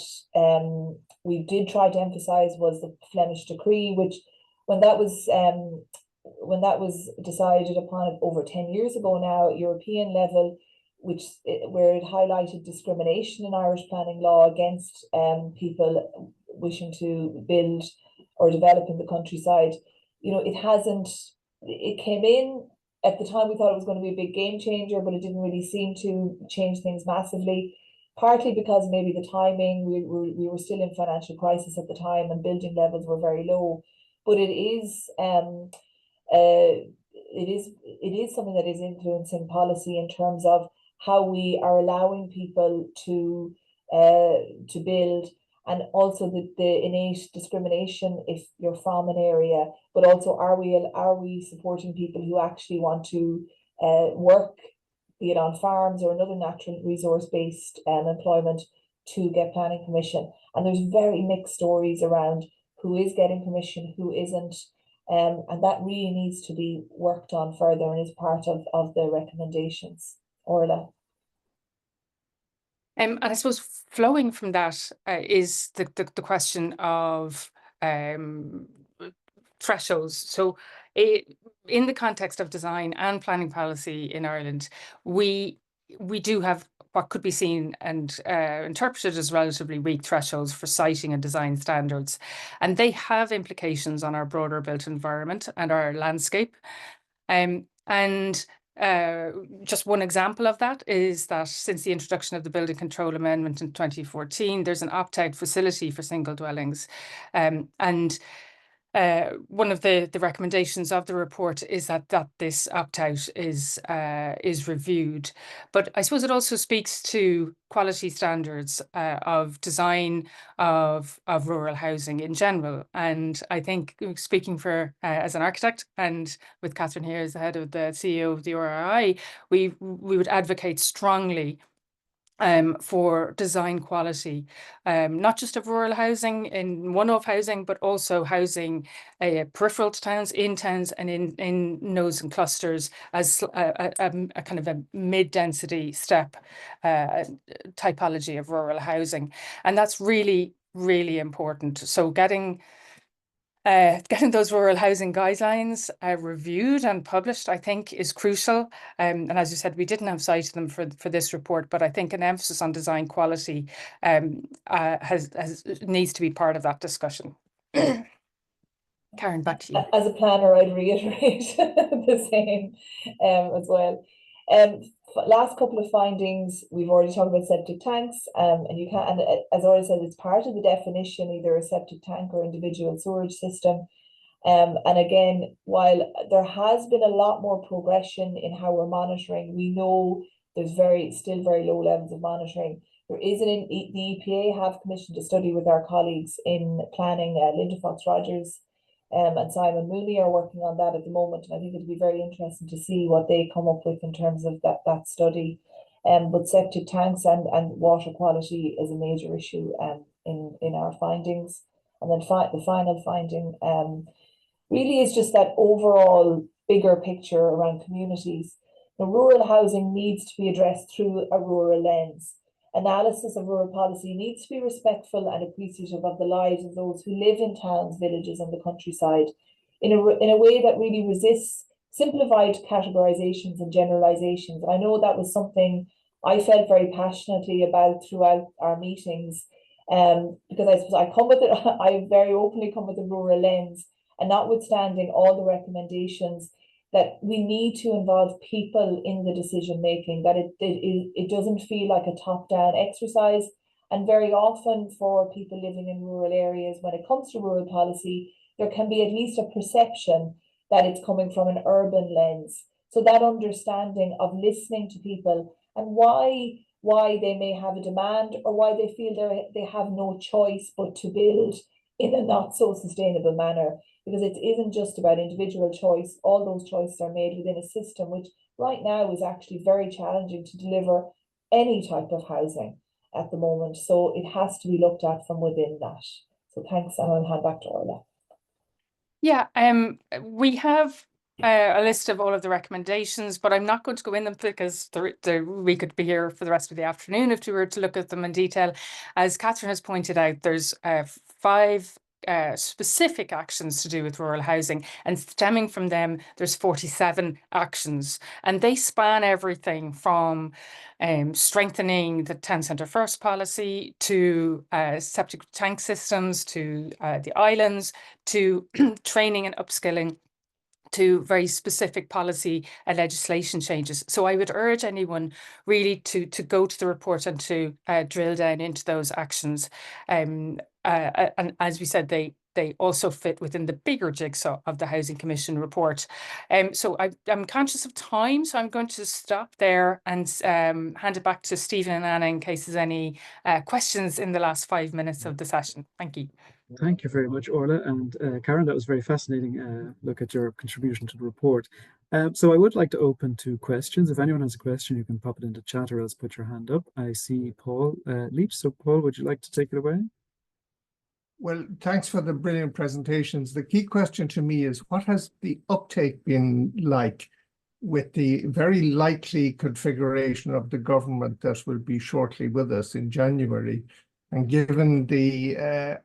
we did try to emphasise was the Flemish Decree, which when that was decided upon over 10 years ago now at European level, where it highlighted discrimination in Irish planning law against people wishing to build or develop in the countryside. It came in at the time. We thought it was going to be a big game changer, but it didn't really seem to change things massively, partly because maybe the timing, we were still in financial crisis at the time and building levels were very low. But it is something that is influencing policy in terms of how we are allowing people to build, and also the innate discrimination if you're from an area, but also are we supporting people who actually want to work, be it on farms or another natural resource-based employment, to get planning permission. And there's very mixed stories around who is getting permission, who isn't. And that really needs to be worked on further and is part of the recommendations. Orla. And I suppose flowing from that is the question of thresholds. So in the context of design and planning policy in Ireland, we do have what could be seen and interpreted as relatively weak thresholds for siting and design standards. And they have implications on our broader built environment and our landscape. And just one example of that is that since the introduction of the Building Control Amendment in 2014, there's an opt-out facility for single dwellings. One of the recommendations of the report is that this opt-out is reviewed. But I suppose it also speaks to quality standards of design of rural housing in general. And I think, speaking for as an architect and with Kathryn here as the head of the CEO of the RRI, we would advocate strongly for design quality, not just of rural housing in one-off housing, but also housing peripheral to towns, in towns, and in nodes and clusters as a kind of a mid-density step typology of rural housing. And that's really, really important. So getting those rural housing guidelines reviewed and published, I think, is crucial. And as you said, we didn't have sight of them for this report, but I think an emphasis on design quality needs to be part of that discussion. Karen, back to you. As a planner, I'd reiterate the same as well. Last couple of findings, we've already talked about septic tanks, and as Orla said, it's part of the definition, either a septic tank or individual sewerage system. And again, while there has been a lot more progression in how we're monitoring, we know there's still very low levels of monitoring. There is the EPA have commissioned a study with our colleagues in planning. Linda Fox-Rogers and Simon Mooney are working on that at the moment, and I think it'll be very interesting to see what they come up with in terms of that study. But septic tanks and water quality is a major issue in our findings. And then the final finding really is just that overall bigger picture around communities. The rural housing needs to be addressed through a rural lens. Analysis of rural policy needs to be respectful and appreciative of the lives of those who live in towns, villages, and the countryside in a way that really resists simplified categorizations and generalizations. I know that was something I felt very passionately about throughout our meetings, because I suppose I very openly come with a rural lens, and notwithstanding all the recommendations, that we need to involve people in the decision making, that it doesn't feel like a top-down exercise. And very often for people living in rural areas, when it comes to rural policy, there can be at least a perception that it's coming from an urban lens. So that understanding of listening to people and why they may have a demand, or why they feel they have no choice but to build in a not so sustainable manner. Because it isn't just about individual choice. All those choices are made within a system which right now is actually very challenging to deliver any type of housing at the moment. So it has to be looked at from within that. So thanks, and I'll hand back to Orla. Yeah, we have a list of all of the recommendations, but I'm not going to go in them because we could be here for the rest of the afternoon if we were to look at them in detail. As Kathryn has pointed out, there's 5 specific actions to do with rural housing, and stemming from them there's 47 actions, and they span everything from strengthening the town centre first policy to septic tank systems, to the islands, to training and upskilling, to very specific policy and legislation changes. So I would urge anyone really to go to the report and to drill down into those actions. And as we said, they also fit within the bigger jigsaw of the Housing Commission report. So I'm conscious of time, so I'm going to stop there and hand it back to Stephen and Anna in case there's any questions in the last 5 minutes of the session. Thank you. Thank you very much, Orla. And Karen, that was very fascinating look at your contribution to the report. So I would like to open to questions. If anyone has a question, you can pop it into chat or else put your hand up. I see Paul Leach. So Paul, would you like to take it away? Well, thanks for the brilliant presentations. The key question to me is, what has the uptake been like with the very likely configuration of the government that will be shortly with us in January? And given the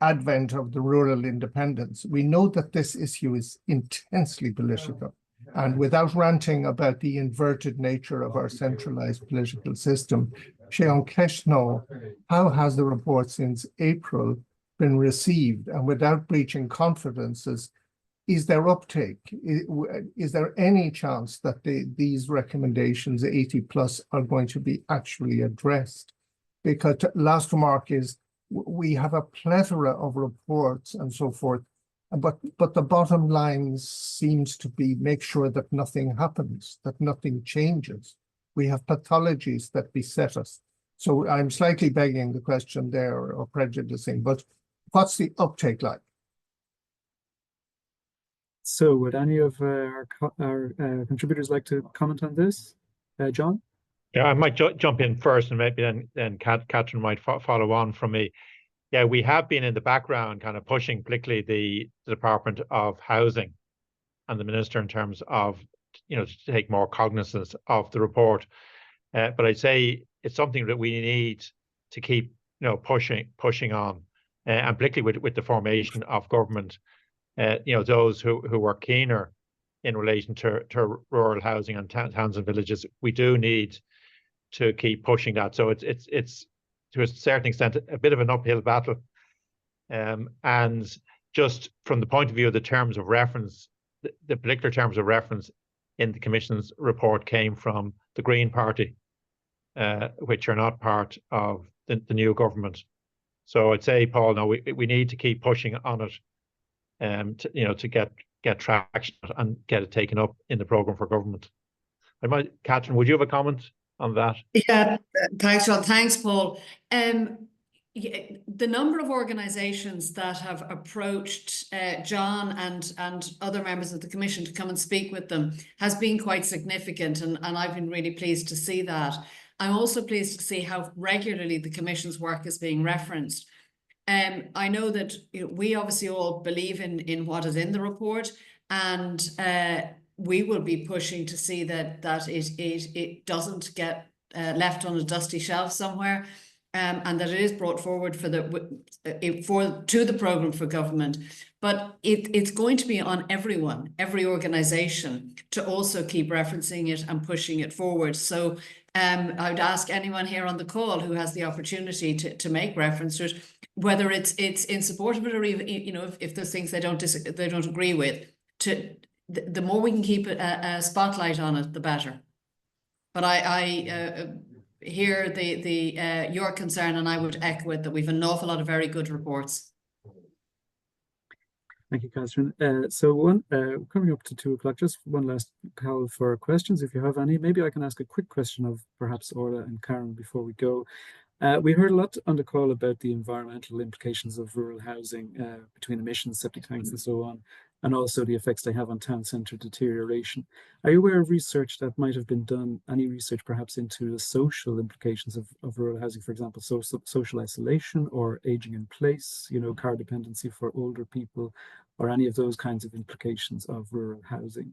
advent of the rural independence, we know that this issue is intensely political. And without ranting about the inverted nature of our centralized political system, Sean Keshno, how has the report since April been received? And without breaching confidences, is there uptake? Is there any chance that these recommendations, 80 plus, are going to be actually addressed? Because last remark is, we have a plethora of reports and so forth, but the bottom line seems to be make sure that nothing happens, that nothing changes. We have pathologies that beset us. So I'm slightly begging the question there, or prejudicing, but what's the uptake like? So would any of our contributors like to comment on this? John? Yeah, I might jump in first, and maybe then Kathryn might follow on from me. Yeah, we have been in the background kind of pushing, particularly the Department of Housing and the Minister, in terms of, to take more cognizance of the report. But I'd say it's something that we need to keep, pushing on, and particularly with the formation of government. Those who were keener in relation to rural housing and towns and villages, we do need to keep pushing that. So it's to a certain extent a bit of an uphill battle, and just from the point of view of the terms of reference, the particular terms of reference in the Commission's report came from the Green Party, which are not part of the new government. So I'd say, Paul, no, we need to keep pushing on it, to get traction and get it taken up in the programme for government. Kathryn, would you have a comment on that? Yeah, thanks, John. Thanks, Paul. The number of organisations that have approached John and other members of the Commission to come and speak with them has been quite significant, and I've been really pleased to see that. I'm also pleased to see how regularly the Commission's work is being referenced. I know that we obviously all believe in what is in the report, and we will be pushing to see that it doesn't get left on a dusty shelf somewhere, and that it is brought forward to the programme for government. But it's going to be on everyone, every organisation, to also keep referencing it and pushing it forward. So I would ask anyone here on the call who has the opportunity to make reference to it, whether it's in support of it, or even if there's things they don't agree with, the more we can keep a spotlight on it, the better. But I hear your concern, and I would echo it, that we've an awful lot of very good reports. Thank you, Kathryn. So coming up to 2 o'clock, just one last call for questions, if you have any. Maybe I can ask a quick question of perhaps Orla and Karen before we go. We heard a lot on the call about the environmental implications of rural housing, between emissions, septic tanks and so on, and also the effects they have on town centre deterioration. Are you aware of research that might have been done, any research perhaps into the social implications of rural housing, for example, social isolation or aging in place, car dependency for older people, or any of those kinds of implications of rural housing?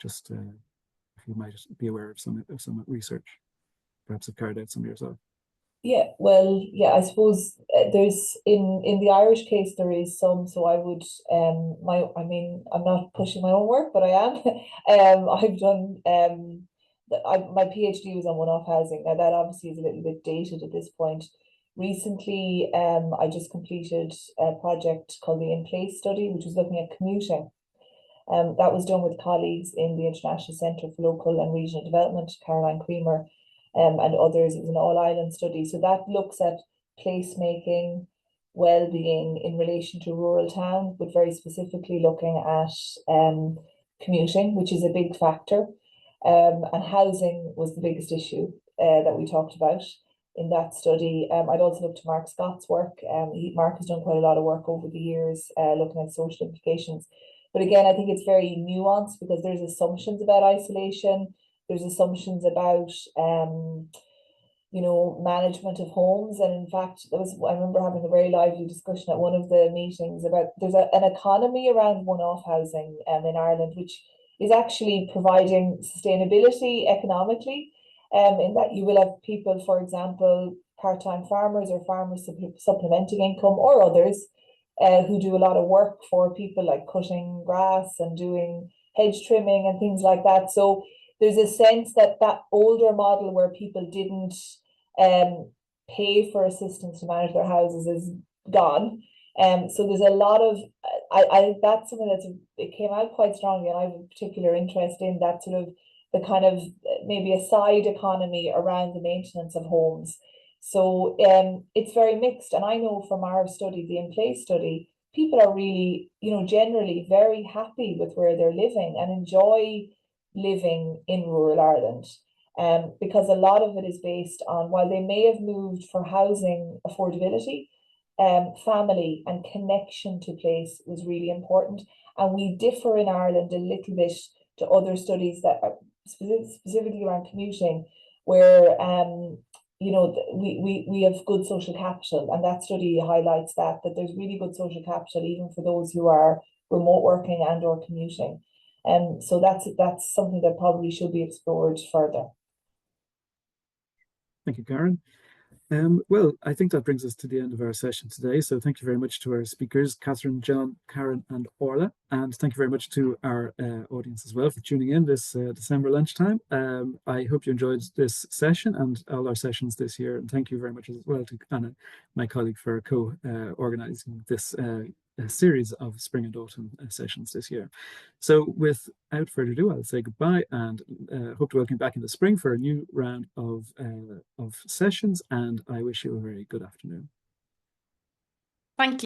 Just if you might be aware of some research, perhaps have carried out some yourself. Yeah, well, yeah, I suppose there's in the Irish case there is some. So I would I'm not pushing my own work, but I am. I've done my PhD was on one-off housing. Now that obviously is a little bit dated at this point. Recently, I just completed a project called the In Place study, which was looking at commuting. That was done with colleagues in the International Centre for Local and Regional Development, Caroline Creamer, and others. It was an all-island study. So that looks at placemaking, well-being in relation to rural towns, but very specifically looking at commuting, which is a big factor. And housing was the biggest issue that we talked about in that study. I'd also look to Mark Scott's work. Mark has done quite a lot of work over the years looking at social implications. But again, I think it's very nuanced, because there's assumptions about isolation. There's assumptions about, management of homes. And in fact, I remember having a very lively discussion at one of the meetings about there's an economy around one-off housing in Ireland, which is actually providing sustainability economically, in that you will have people, for example, part-time farmers or farmers supplementing income, or others who do a lot of work for people, like cutting grass and doing hedge trimming and things like that. So there's a sense that older model where people didn't pay for assistance to manage their houses is gone. So there's a lot of, that's something it came out quite strongly, and I have a particular interest in that sort of the kind of maybe a side economy around the maintenance of homes. So it's very mixed. And I know from our study, the In Place study, people are really, generally very happy with where they're living and enjoy living in rural Ireland. Because a lot of it is based on, while they may have moved for housing affordability, family and connection to place was really important. And we differ in Ireland a little bit to other studies that are specifically around commuting, where we have good social capital, and that study highlights that there's really good social capital even for those who are remote working and or commuting. So that's something that probably should be explored further. Thank you, Karen. Well, I think that brings us to the end of our session today. So thank you very much to our speakers, Kathryn, John, Karen, and Orla. And thank you very much to our audience as well for tuning in this December lunchtime. I hope you enjoyed this session and all our sessions this year. And thank you very much as well to Anna, my colleague, for co-organizing this series of spring and autumn sessions this year. So without further ado, I'll say goodbye and hope to welcome you back in the spring for a new round of sessions, and I wish you a very good afternoon. Thank you.